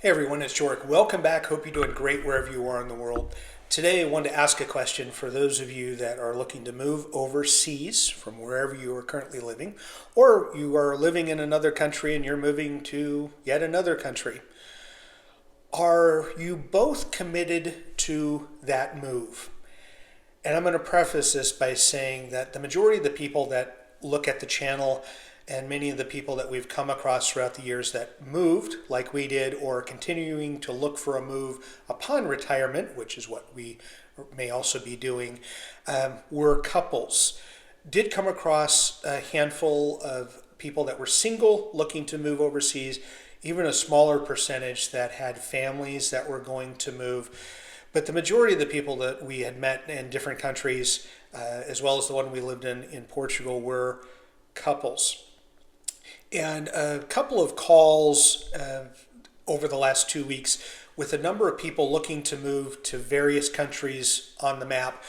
Hey everyone, it's Jork. Welcome back. Hope you're doing great wherever you are in the world. Today I wanted to ask a question for those of you that are looking to move overseas from wherever you are currently living, or you are living in another country and you're moving to yet another country. Are you both committed to that move? And I'm going to preface this by saying that the majority of the people that look at the channel and many of the people that we've come across throughout the years that moved like we did or continuing to look for a move upon retirement, which is what we may also be doing, were couples. Did come across a handful of people that were single looking to move overseas, even a smaller percentage that had families that were going to move. But the majority of the people that we had met in different countries, as well as the one we lived in Portugal, were couples. And a couple of calls over the last 2 weeks with a number of people looking to move to various countries on the map.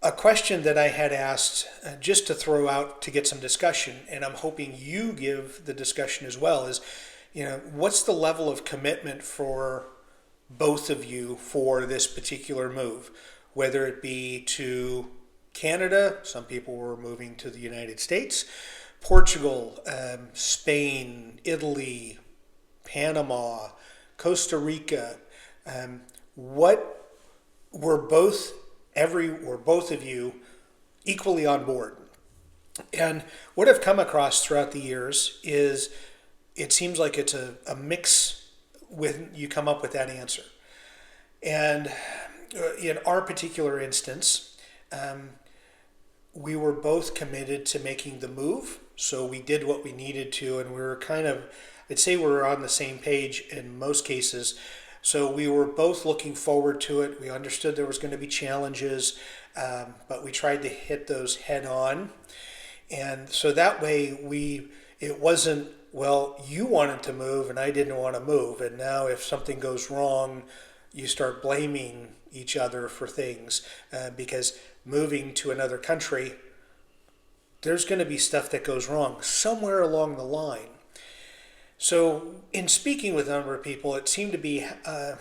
A question that I had asked just to throw out to get some discussion, and I'm hoping you give the discussion as well, is, what's the level of commitment for both of you for this particular move? Whether it be to Canada, some people were moving to the United States, Portugal, Spain, Italy, Panama, Costa Rica. What were both of you equally on board? And what I've come across throughout the years is it seems like it's a mix when you come up with that answer. And in our particular instance, we were both committed to making the move. So we did what we needed to, and we were I'd say we were on the same page in most cases. So we were both looking forward to it. We understood there was going to be challenges, but we tried to hit those head on. And so that way it wasn't, well, you wanted to move and I didn't want to move. And now if something goes wrong, you start blaming each other for things, because moving to another country, there's going to be stuff that goes wrong somewhere along the line. So in speaking with a number of people, it seemed to be a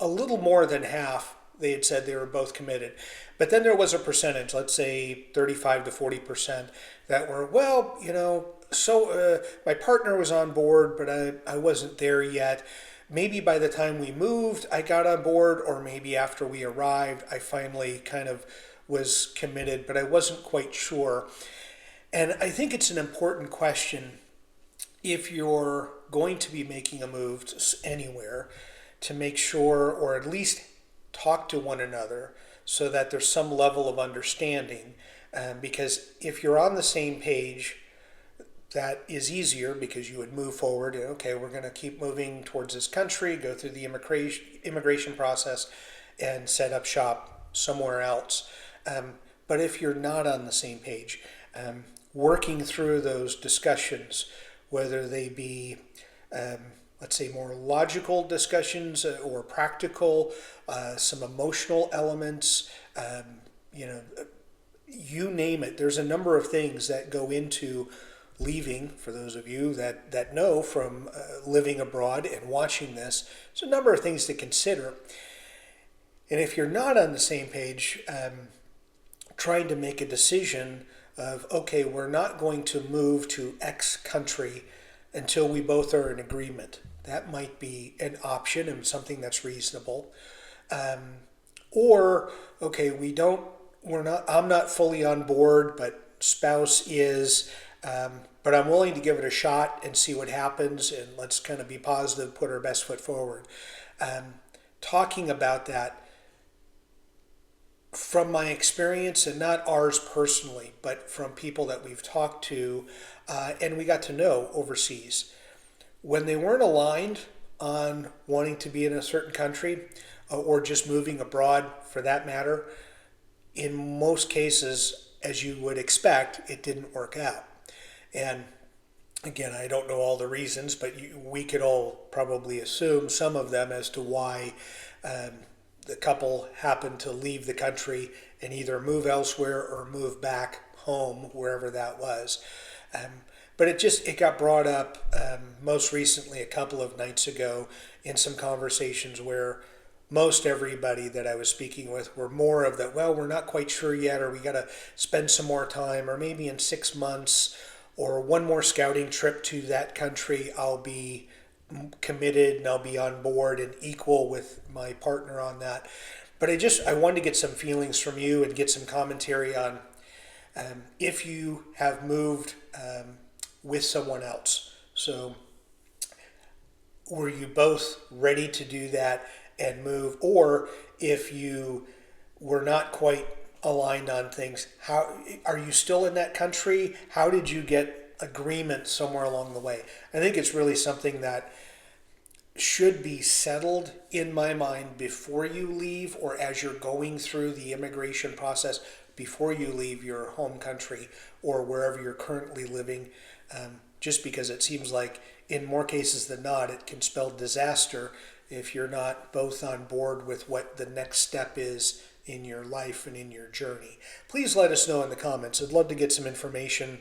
little more than half. They had said they were both committed. But then there was a percentage, let's say 35 to 40%, that were, my partner was on board, but I wasn't there yet. Maybe by the time we moved, I got on board, or maybe after we arrived, I finally kind of was committed, but I wasn't quite sure. And I think it's an important question if you're going to be making a move anywhere, to make sure, or at least talk to one another so that there's some level of understanding. Because if you're on the same page, that is easier because you would move forward. Okay, we're going to keep moving towards this country, go through the immigration process, and set up shop somewhere else. But if you're not on the same page, working through those discussions, whether they be, let's say, more logical discussions or practical, some emotional elements, you name it. There's a number of things that go into leaving. For those of you that know from living abroad and watching this, there's a number of things to consider. And if you're not on the same page, trying to make a decision of, okay, we're not going to move to X country until we both are in agreement. That might be an option and something that's reasonable. Or, okay, I'm not fully on board, but spouse is, but I'm willing to give it a shot and see what happens, and let's kind of be positive, put our best foot forward. Talking about that, from my experience, and not ours personally, but from people that we've talked to and we got to know overseas, when they weren't aligned on wanting to be in a certain country or just moving abroad for that matter, in most cases, as you would expect, it didn't work out. And again, I don't know all the reasons, but we could all probably assume some of them as to why the couple happened to leave the country and either move elsewhere or move back home, wherever that was. But it got brought up most recently a couple of nights ago in some conversations where most everybody that I was speaking with were more of that, well, we're not quite sure yet, or we got to spend some more time, or maybe in 6 months, or one more scouting trip to that country, I'll be committed and I'll be on board and equal with my partner on that. But I wanted to get some feelings from you and get some commentary on if you have moved with someone else. So were you both ready to do that and move, or if you were not quite aligned on things, how are you still in that country? How did you get agreement somewhere along the way? I think it's really something that should be settled in my mind before you leave, or as you're going through the immigration process before you leave your home country or wherever you're currently living, just because it seems like in more cases than not it can spell disaster if you're not both on board with what the next step is in your life and in your journey. Please let us know in the comments. I'd love to get some information,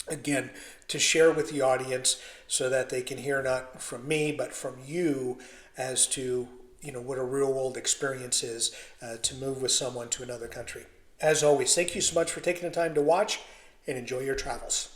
again, to share with the audience so that they can hear not from me but from you as to what a real world experience is to move with someone to another country. As always, thank you so much for taking the time to watch, and enjoy your travels.